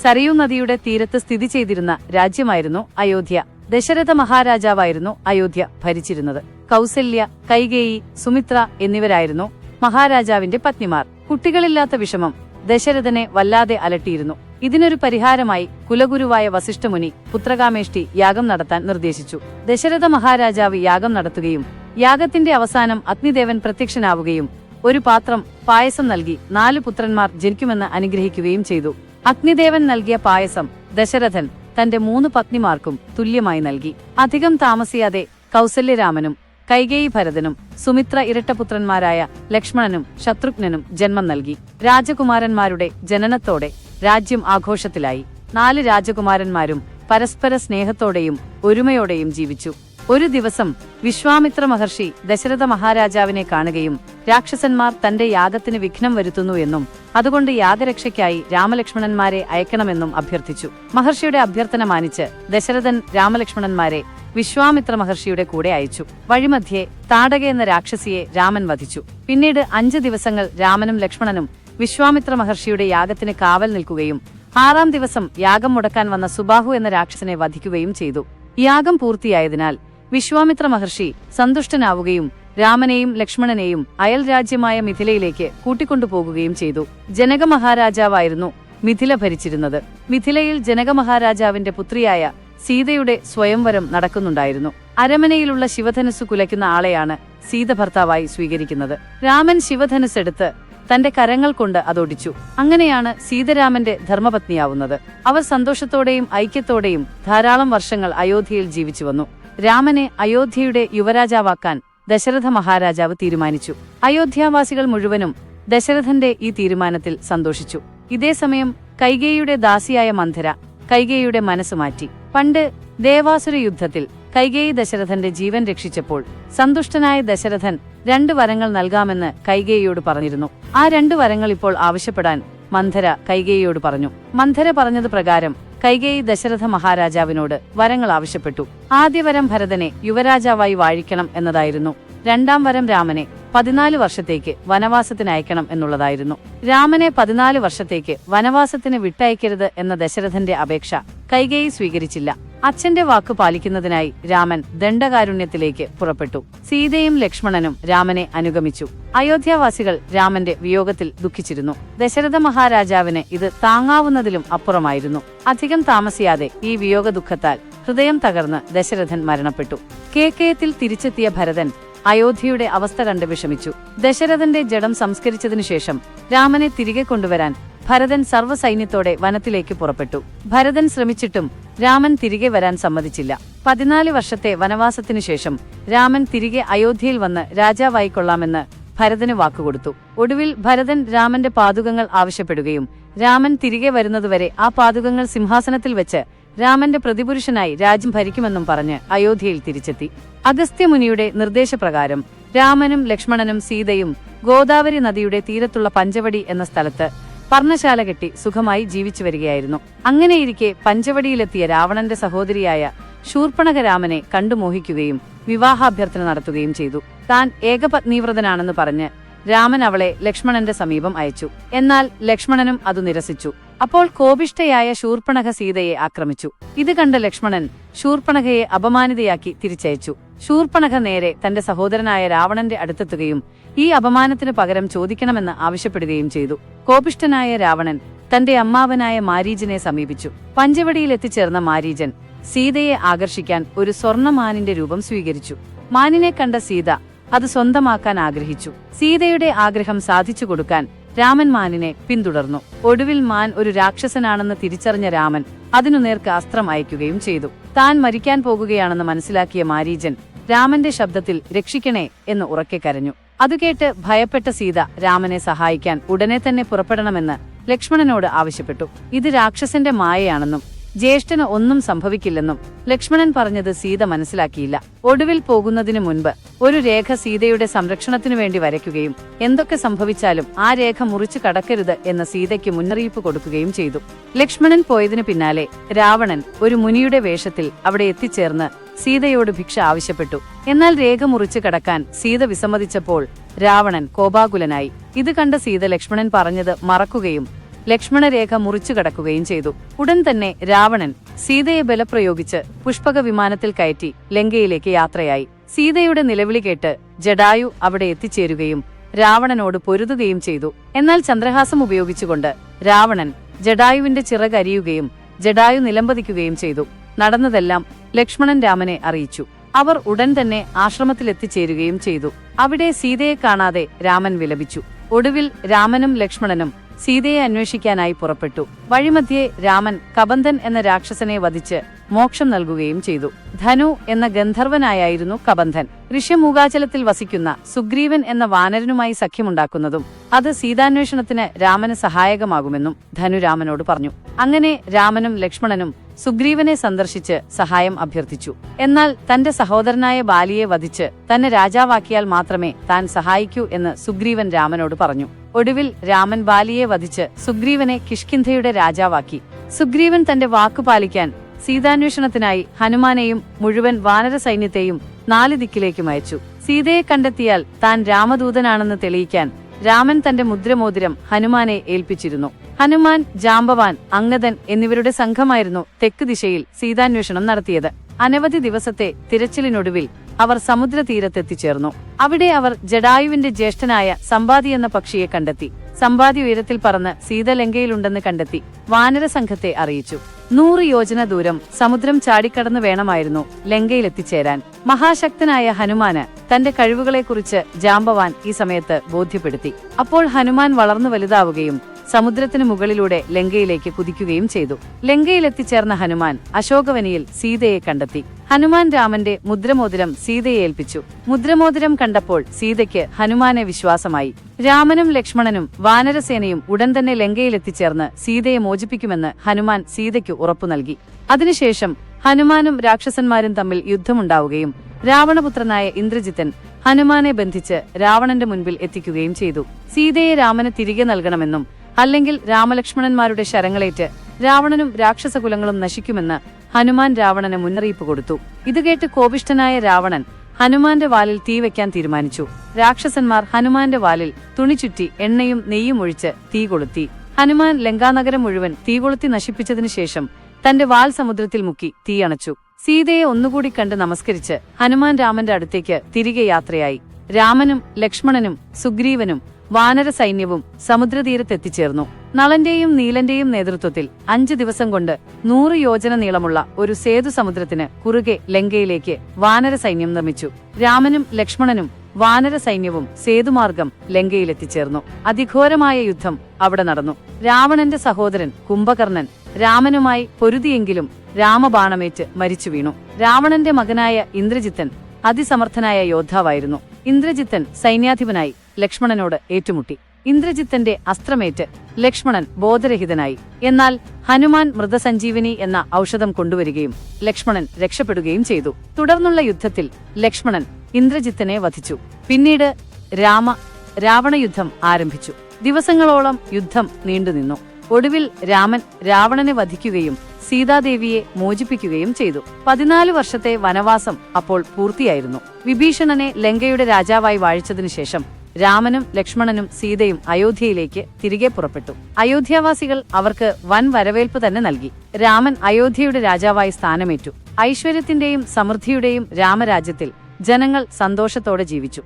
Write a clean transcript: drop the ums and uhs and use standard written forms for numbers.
സരയൂ നദിയുടെ തീരത്ത് സ്ഥിതി ചെയ്തിരുന്ന രാജ്യമായിരുന്നു അയോധ്യ. ദശരഥ മഹാരാജാവായിരുന്നു അയോധ്യ ഭരിച്ചിരുന്നത്. കൗസല്യ, കൈകേയി, സുമിത്ര എന്നിവരായിരുന്നു മഹാരാജാവിന്റെ പത്നിമാർ. കുട്ടികളില്ലാത്ത വിഷമം ദശരഥനെ വല്ലാതെ അലട്ടിയിരുന്നു. ഇതിനൊരു പരിഹാരമായി കുലഗുരുവായ വസിഷ്ഠമുനി പുത്രകാമേഷ്ടി യാഗം നടത്താൻ നിർദ്ദേശിച്ചു. ദശരഥ മഹാരാജാവ് യാഗം നടത്തുകയും യാഗത്തിന്റെ അവസാനം അഗ്നിദേവൻ പ്രത്യക്ഷനാവുകയും ഒരു പാത്രം പായസം നൽകി 4 പുത്രന്മാർ ജനിക്കുമെന്ന് അനുഗ്രഹിക്കുകയും ചെയ്തു. അഗ്നിദേവൻ നൽകിയ പായസം ദശരഥൻ തന്റെ 3 പത്നിമാർക്കും തുല്യമായി നൽകി. അധികം താമസിയാതെ കൗസല്യരാമനും കൈകേയി ഭരതനും സുമിത്ര ഇരട്ടപുത്രന്മാരായ ലക്ഷ്മണനും ശത്രുഘ്നനും ജന്മം നൽകി. രാജകുമാരന്മാരുടെ ജനനത്തോടെ രാജ്യം ആഘോഷത്തിലായി. 4 രാജകുമാരന്മാരും പരസ്പര സ്നേഹത്തോടെയും ഒരുമയോടെയും ജീവിച്ചു. ഒരു ദിവസം വിശ്വാമിത്ര മഹർഷി ദശരഥ മഹാരാജാവിനെ കാണുകയും രാക്ഷസന്മാർ തന്റെ യാഗത്തിന് വിഘ്നം വരുത്തുന്നു എന്നും അതുകൊണ്ട് യാഗരക്ഷയ്ക്കായി രാമലക്ഷ്മണന്മാരെ അയക്കണമെന്നും അഭ്യർത്ഥിച്ചു. മഹർഷിയുടെ അഭ്യർത്ഥന മാനിച്ച് ദശരഥൻ രാമലക്ഷ്മണന്മാരെ വിശ്വാമിത്ര മഹർഷിയുടെ കൂടെ അയച്ചു. വഴിമധ്യേ താടക എന്ന രാക്ഷസിയെ രാമൻ വധിച്ചു. പിന്നീട് 5 ദിവസങ്ങൾ രാമനും ലക്ഷ്മണനും വിശ്വാമിത്ര മഹർഷിയുടെ യാഗത്തിന് കാവൽ നിൽക്കുകയും 6-ാം ദിവസം യാഗം മുടക്കാൻ വന്ന സുബാഹു എന്ന രാക്ഷസനെ വധിക്കുകയും ചെയ്തു. യാഗം പൂർത്തിയായതിനാൽ വിശ്വാമിത്ര മഹർഷി സന്തുഷ്ടനാവുകയും രാമനെയും ലക്ഷ്മണനെയും അയൽ രാജ്യമായ മിഥിലയിലേക്ക് കൂട്ടിക്കൊണ്ടുപോകുകയും ചെയ്തു. ജനക മഹാരാജാവായിരുന്നു മിഥില ഭരിച്ചിരുന്നത്. മിഥിലയിൽ ജനക മഹാരാജാവിന്റെ പുത്രിയായ സീതയുടെ സ്വയംവരം നടക്കുന്നുണ്ടായിരുന്നു. അരമനയിലുള്ള ശിവധനുസ് കുലയ്ക്കുന്ന ആളെയാണ് സീത ഭർത്താവായി സ്വീകരിക്കുന്നത്. രാമൻ ശിവധനുസ്സെടുത്ത് തന്റെ കരങ്ങൾ കൊണ്ട് അതൊടിച്ചു. അങ്ങനെയാണ് സീതരാമന്റെ ധർമ്മപത്നിയാവുന്നത്. അവർ സന്തോഷത്തോടെയും ഐക്യത്തോടെയും ധാരാളം വർഷങ്ങൾ അയോധ്യയിൽ ജീവിച്ചു വന്നു. രാമനെ അയോധ്യയുടെ യുവരാജാവാക്കാൻ ദശരഥ മഹാരാജാവ് തീരുമാനിച്ചു. അയോധ്യാവാസികൾ മുഴുവനും ദശരഥന്റെ ഈ തീരുമാനത്തിൽ സന്തോഷിച്ചു. ഇതേസമയം കൈകേയിയുടെ ദാസിയായ മന്ധര കൈകേയിയുടെ മനസ്സ് മാറ്റി. പണ്ട് ദേവാസുര യുദ്ധത്തിൽ കൈകേയി ദശരഥന്റെ ജീവൻ രക്ഷിച്ചപ്പോൾ സന്തുഷ്ടനായ ദശരഥൻ 2 വരങ്ങൾ നൽകാമെന്ന് കൈകേയിയോട് പറഞ്ഞിരുന്നു. ആ 2 വരങ്ങൾ ഇപ്പോൾ ആവശ്യപ്പെടാൻ മന്ധര കൈകേയിയോട് പറഞ്ഞു. മന്ധര പറഞ്ഞത് പ്രകാരം കൈകേയി ദശരഥ മഹാരാജാവിനോട് വരങ്ങൾ ആവശ്യപ്പെട്ടു. ആദ്യ വരം ഭരതനെ യുവരാജാവായി വാഴിക്കണം എന്നതായിരുന്നു. 2-ാം വരം രാമനെ 14 വർഷത്തേക്ക് വനവാസത്തിനയക്കണം എന്നുള്ളതായിരുന്നു. രാമനെ 14 വർഷത്തേക്ക് വനവാസത്തിന് വിട്ടയക്കരുത് എന്ന ദശരഥന്റെ അപേക്ഷ കൈകേയി സ്വീകരിച്ചില്ല. അച്ഛന്റെ വാക്ക് പാലിക്കുന്നതിനായി രാമൻ ദണ്ഡകാരുണ്യത്തിലേക്ക് പുറപ്പെട്ടു. സീതയും ലക്ഷ്മണനും രാമനെ അനുഗമിച്ചു. അയോധ്യാവാസികൾ രാമന്റെ വിയോഗത്തിൽ ദുഃഖിച്ചിരുന്നു. ദശരഥ മഹാരാജാവിന് ഇത് താങ്ങാവുന്നതിലും അപ്പുറമായിരുന്നു. അധികം താമസിയാതെ ഈ വിയോഗ ദുഃഖത്താൽ ഹൃദയം തകർന്ന് ദശരഥൻ മരണപ്പെട്ടു. കേക്കയത്തിൽ തിരിച്ചെത്തിയ ഭരതൻ അയോധ്യയുടെ അവസ്ഥ കണ്ട് വിഷമിച്ചു. ദശരഥന്റെ ജഡം സംസ്കരിച്ചതിനു ശേഷം രാമനെ തിരികെ കൊണ്ടുവരാൻ ഭരതൻ സർവ്വസൈന്യത്തോടെ വനത്തിലേക്ക് പുറപ്പെട്ടു. ഭരതൻ ശ്രമിച്ചിട്ടും രാമൻ തിരികെ വരാൻ സമ്മതിച്ചില്ല. 14 വർഷത്തെ വനവാസത്തിനു ശേഷം രാമൻ തിരികെ അയോധ്യയിൽ വന്ന് രാജാവായിക്കൊള്ളാമെന്ന് ഭരതന് വാക്കുകൊടുത്തു. ഒടുവിൽ ഭരതൻ രാമന്റെ പാദുകങ്ങൾ ആവശ്യപ്പെടുകയും രാമൻ തിരികെ വരുന്നതുവരെ ആ പാദുകങ്ങൾ സിംഹാസനത്തിൽ വെച്ച് രാമന്റെ പ്രതിപുരുഷനായി രാജ്യം ഭരിക്കുമെന്നും പറഞ്ഞ് അയോധ്യയിൽ തിരിച്ചെത്തി. അഗസ്ത്യമുനിയുടെ നിർദ്ദേശപ്രകാരം രാമനും ലക്ഷ്മണനും സീതയും ഗോദാവരി നദിയുടെ തീരത്തുള്ള പഞ്ചവടി എന്ന സ്ഥലത്ത് പർണശാല കെട്ടി സുഖമായി ജീവിച്ചു വരികയായിരുന്നു. അങ്ങനെയിരിക്കെ പഞ്ചവടിയിലെത്തിയ രാവണന്റെ സഹോദരിയായ ശൂർപ്പണഖ രാമനെ കണ്ടുമോഹിക്കുകയും വിവാഹാഭ്യർത്ഥന നടത്തുകയും ചെയ്തു. താൻ ഏകപത്നീവ്രതനാണെന്ന് പറഞ്ഞ് രാമൻ അവളെ ലക്ഷ്മണന്റെ സമീപം അയച്ചു. എന്നാൽ ലക്ഷ്മണനും അത് നിരസിച്ചു. അപ്പോൾ കോപിഷ്ഠയായ ശൂർപ്പണഖ സീതയെ ആക്രമിച്ചു. ഇത് കണ്ട ലക്ഷ്മണൻ ശൂർപ്പണഖയെ അപമാനിതയാക്കി തിരിച്ചയച്ചു. ശൂർപ്പണഖ നേരെ തന്റെ സഹോദരനായ രാവണന്റെ അടുത്തെത്തുകയും ഈ അപമാനത്തിന് പകരം ചോദിക്കണമെന്ന് ആവശ്യപ്പെടുകയും ചെയ്തു. കോപിഷ്ഠനായ രാവണൻ തന്റെ അമ്മാവനായ മാരീചനെ സമീപിച്ചു. പഞ്ചവടിയിലെത്തിച്ചേർന്ന മാരീചൻ സീതയെ ആകർഷിക്കാൻ ഒരു സ്വർണ്ണമാനിന്റെ രൂപം സ്വീകരിച്ചു. മാനിനെ കണ്ട സീത അത് സ്വന്തമാക്കാൻ ആഗ്രഹിച്ചു. സീതയുടെ ആഗ്രഹം സാധിച്ചു കൊടുക്കാൻ രാമൻ മാനിനെ പിന്തുടർന്നു. ഒടുവിൽ മാൻ ഒരു രാക്ഷസനാണെന്ന് തിരിച്ചറിഞ്ഞ രാമൻ അതിനു നേർക്ക് അസ്ത്രം അയക്കുകയും ചെയ്തു. താൻ മരിക്കാൻ പോകുകയാണെന്ന് മനസ്സിലാക്കിയ മാരീചൻ രാമന്റെ ശബ്ദത്തിൽ രക്ഷിക്കണേ എന്ന് ഉറക്കെ കരഞ്ഞു. അതുകേട്ട് ഭയപ്പെട്ട സീത രാമനെ സഹായിക്കാൻ ഉടനെ തന്നെ പുറപ്പെടണമെന്ന് ലക്ഷ്മണനോട് ആവശ്യപ്പെട്ടു. ഇത് രാക്ഷസന്റെ മായയാണെന്നും ജ്യേഷ്ഠന് ഒന്നും സംഭവിക്കില്ലെന്നും ലക്ഷ്മണൻ പറഞ്ഞത് സീത മനസ്സിലാക്കിയില്ല. ഒടുവിൽ പോകുന്നതിനു മുൻപ് ഒരു രേഖ സീതയുടെ സംരക്ഷണത്തിനു വേണ്ടി വരയ്ക്കുകയും എന്തൊക്കെ സംഭവിച്ചാലും ആ രേഖ മുറിച്ചു കടക്കരുത് എന്ന സീതയ്ക്ക് മുന്നറിയിപ്പ് കൊടുക്കുകയും ചെയ്തു. ലക്ഷ്മണൻ പോയതിനു പിന്നാലെ രാവണൻ ഒരു മുനിയുടെ വേഷത്തിൽ അവിടെ എത്തിച്ചേർന്ന് സീതയോട് ഭിക്ഷ ആവശ്യപ്പെട്ടു. എന്നാൽ രേഖ മുറിച്ചു കടക്കാൻ സീത വിസമ്മതിച്ചപ്പോൾ രാവണൻ കോപാകുലനായി. ഇത് കണ്ട സീത ലക്ഷ്മണൻ പറഞ്ഞത് മറക്കുകയും ലക്ഷ്മണരേഖ മുറിച്ചു കടക്കുകയും ചെയ്തു. ഉടൻ തന്നെ രാവണൻ സീതയെ ബലപ്രയോഗിച്ച് പുഷ്പക വിമാനത്തിൽ കയറ്റി ലങ്കയിലേക്ക് യാത്രയായി. സീതയുടെ നിലവിളി കേട്ട് ജടായു അവിടെ എത്തിച്ചേരുകയും രാവണനോട് പൊരുതുകയും ചെയ്തു. എന്നാൽ ചന്ദ്രഹാസം ഉപയോഗിച്ചുകൊണ്ട് രാവണൻ ജടായുവിന്റെ ചിറകരിയുകയും ജടായു നിലംപതിക്കുകയും ചെയ്തു. നടന്നതെല്ലാം ലക്ഷ്മണൻ രാമനെ അറിയിച്ചു. അവർ ഉടൻ തന്നെ ആശ്രമത്തിലെത്തിച്ചേരുകയും ചെയ്തു. അവിടെ സീതയെ കാണാതെ രാമൻ വിലപിച്ചു. ഒടുവിൽ രാമനും ലക്ഷ്മണനും സീതയെ അന്വേഷിക്കാനായി പുറപ്പെട്ടു. വഴിമധ്യേ രാമൻ കബന്ധൻ എന്ന രാക്ഷസനെ വധിച്ച് മോക്ഷം നൽകുകയും ചെയ്തു. ധനു എന്ന ഗന്ധർവനായിരുന്നു കബന്ധൻ. ഋഷ്യമൂകാചലത്തിൽ വസിക്കുന്ന സുഗ്രീവൻ എന്ന വാനരനുമായി സഖ്യമുണ്ടാക്കുന്നതും അത് സീതാന്വേഷണത്തിന് രാമന് സഹായകമാകുമെന്നും ധനു രാമനോട് പറഞ്ഞു. അങ്ങനെ രാമനും ലക്ഷ്മണനും സുഗ്രീവനെ സന്ദർശിച്ച് സഹായം അഭ്യർത്ഥിച്ചു. എന്നാൽ തന്റെ സഹോദരനായ ബാലിയെ വധിച്ച് തന്നെ രാജാവാക്കിയാൽ മാത്രമേ താൻ സഹായിക്കൂ എന്ന് സുഗ്രീവൻ രാമനോട് പറഞ്ഞു. ഒടുവിൽ രാമൻ ബാലിയെ വധിച്ച് സുഗ്രീവനെ കിഷ്കിന്ധയുടെ രാജാവാക്കി. സുഗ്രീവൻ തന്റെ വാക്കുപാലിക്കാൻ സീതാന്വേഷണത്തിനായി ഹനുമാനെയും മുഴുവൻ വാനര സൈന്യത്തെയും 4 ദിക്കിലേക്കും അയച്ചു. സീതയെ കണ്ടെത്തിയാൽ താൻ രാമദൂതനാണെന്ന് തെളിയിക്കാൻ രാമൻ തന്റെ മുദ്രമോതിരം ഹനുമാനെ ഏൽപ്പിച്ചിരുന്നു. ഹനുമാൻ, ജാംബവാൻ, അംഗദൻ എന്നിവരുടെ സംഘമായിരുന്നു തെക്ക് ദിശയിൽ സീതാന്വേഷണം നടത്തിയത്. അനവധി ദിവസത്തെ തിരച്ചിലിനൊടുവിൽ അവർ സമുദ്രതീരത്തെത്തിച്ചേർന്നു. അവിടെ അവർ ജടായുവിന്റെ ജ്യേഷ്ഠനായ സമ്പാതി എന്ന പക്ഷിയെ കണ്ടെത്തി. സമ്പാതി ഉയരത്തിൽ പറന്ന് സീത ലങ്കയിലുണ്ടെന്ന് കണ്ടെത്തി വാനര സംഘത്തെ അറിയിച്ചു. 100 യോജന ദൂരം സമുദ്രം ചാടിക്കടന്നു വേണമായിരുന്നു ലങ്കയിലെത്തിച്ചേരാൻ. മഹാശക്തനായ ഹനുമാന് തന്റെ കഴിവുകളെക്കുറിച്ച് ജാംബവാൻ ഈ സമയത്ത് ബോധ്യപ്പെടുത്തി. അപ്പോൾ ഹനുമാൻ വളർന്നു വലുതാവുകയും സമുദ്രത്തിനു മുകളിലൂടെ ലങ്കയിലേക്ക് കുതിക്കുകയും ചെയ്തു. ലങ്കയിലെത്തിച്ചേർന്ന ഹനുമാൻ അശോകവനിയിൽ സീതയെ കണ്ടെത്തി. ഹനുമാൻ രാമന്റെ മുദ്രമോതിരം സീതയെ ഏൽപ്പിച്ചു. മുദ്രമോതിരം കണ്ടപ്പോൾ സീതയ്ക്ക് ഹനുമാനെ വിശ്വാസമായി. രാമനും ലക്ഷ്മണനും വാനരസേനയും ഉടൻ തന്നെ ലങ്കയിലെത്തിച്ചേർന്ന് സീതയെ മോചിപ്പിക്കുമെന്ന് ഹനുമാൻ സീതയ്ക്ക് ഉറപ്പു നൽകി. അതിനുശേഷം ഹനുമാനും രാക്ഷസന്മാരും തമ്മിൽ യുദ്ധമുണ്ടാവുകയും രാവണപുത്രനായ ഇന്ദ്രജിത്തൻ ഹനുമാനെ ബന്ധിച്ച് രാവണന്റെ മുൻപിൽ എത്തിക്കുകയും ചെയ്തു. സീതയെ രാമന് തിരികെ നൽകണമെന്നും അല്ലെങ്കിൽ രാമലക്ഷ്മണന്മാരുടെ ശരങ്ങളേറ്റ് രാവണനും രാക്ഷസകുലങ്ങളും നശിക്കുമെന്ന് ഹനുമാൻ രാവണന് മുന്നറിയിപ്പ് കൊടുത്തു. ഇത് കേട്ട് കോപിഷ്ഠനായ രാവണൻ ഹനുമാന്റെ വാലിൽ തീ വയ്ക്കാൻ തീരുമാനിച്ചു. രാക്ഷസന്മാർ ഹനുമാന്റെ വാലിൽ തുണി ചുറ്റി എണ്ണയും നെയ്യും ഒഴിച്ച് തീ കൊളുത്തി. ഹനുമാൻ ലങ്കാനഗരം മുഴുവൻ തീ കൊളുത്തി നശിപ്പിച്ചതിനു ശേഷം തന്റെ വാൽ സമുദ്രത്തിൽ മുക്കി തീയണച്ചു. സീതയെ ഒന്നുകൂടി കണ്ട് നമസ്കരിച്ച് ഹനുമാൻ രാമന്റെ അടുത്തേക്ക് തിരികെ യാത്രയായി. രാമനും ലക്ഷ്മണനും സുഗ്രീവനും വാനര സൈന്യവും സമുദ്രതീരത്തെത്തിച്ചേർന്നു. നളന്റെയും നീലന്റെയും നേതൃത്വത്തിൽ 5 ദിവസം കൊണ്ട് 100 യോജന നീളമുള്ള ഒരു സേതു സമുദ്രത്തിന് കുറുകെ ലങ്കയിലേക്ക് വാനര സൈന്യം നിർമ്മിച്ചു. രാമനും ലക്ഷ്മണനും വാനര സൈന്യവും സേതുമാർഗം ലങ്കയിലെത്തിച്ചേർന്നു. അതിഘോരമായ യുദ്ധം അവിടെ നടന്നു. രാവണന്റെ സഹോദരൻ കുംഭകർണൻ രാമനുമായി പൊരുതിയെങ്കിലും രാമബാണമേറ്റ് മരിച്ചു വീണു. രാവണന്റെ മകനായ ഇന്ദ്രജിത്തൻ അതിസമർത്ഥനായ യോദ്ധാവായിരുന്നു. ഇന്ദ്രജിത്തൻ സൈന്യാധിപനായി ലക്ഷ്മണനോട് ഏറ്റുമുട്ടി. ഇന്ദ്രജിത്തന്റെ അസ്ത്രമേറ്റ് ലക്ഷ്മണൻ ബോധരഹിതനായി. എന്നാൽ ഹനുമാൻ മൃതസഞ്ജീവനി എന്ന ഔഷധം കൊണ്ടുവരികയും ലക്ഷ്മണൻ രക്ഷപ്പെടുകയും ചെയ്തു. തുടർന്നുള്ള യുദ്ധത്തിൽ ലക്ഷ്മണൻ ഇന്ദ്രജിത്തനെ വധിച്ചു. പിന്നീട് രാവണയുദ്ധം ആരംഭിച്ചു. ദിവസങ്ങളോളം യുദ്ധം നീണ്ടുനിന്നു. ഒടുവിൽ രാമൻ രാവണനെ വധിക്കുകയും സീതാദേവിയെ മോചിപ്പിക്കുകയും ചെയ്തു. 14 വർഷത്തെ വനവാസം അപ്പോൾ പൂർത്തിയായിരുന്നു. വിഭീഷണനെ ലങ്കയുടെ രാജാവായി വാഴിച്ചതിനു ശേഷം രാമനും ലക്ഷ്മണനും സീതയും അയോധ്യയിലേക്ക് തിരികെ പുറപ്പെട്ടു. അയോധ്യാവാസികൾ അവർക്ക് വൻ വരവേൽപ്പ് തന്നെ നൽകി. രാമൻ അയോധ്യയുടെ രാജാവായി സ്ഥാനമേറ്റു. ഐശ്വര്യത്തിന്റെയും സമൃദ്ധിയുടെയും രാമരാജ്യത്തിൽ ജനങ്ങൾ സന്തോഷത്തോടെ ജീവിച്ചു.